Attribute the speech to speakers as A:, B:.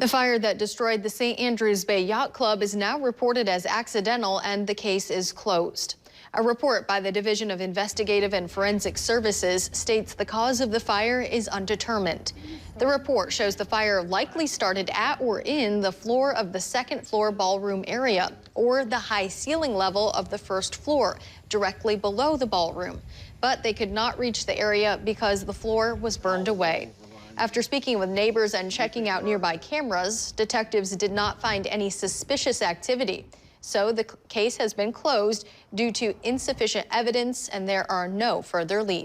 A: The fire that destroyed the St. Andrews Bay Yacht Club is now reported as accidental, and the case is closed. A report by the Division of Investigative and Forensic Services states the cause of the fire is undetermined. The report shows the fire likely started at or in the floor of the second floor ballroom area, or the high ceiling level of the first floor, directly below the ballroom. But they could not reach the area because the floor was burned away. After speaking with neighbors and checking out nearby cameras, detectives did not find any suspicious activity. So the case has been closed due to insufficient evidence, and there are no further leads.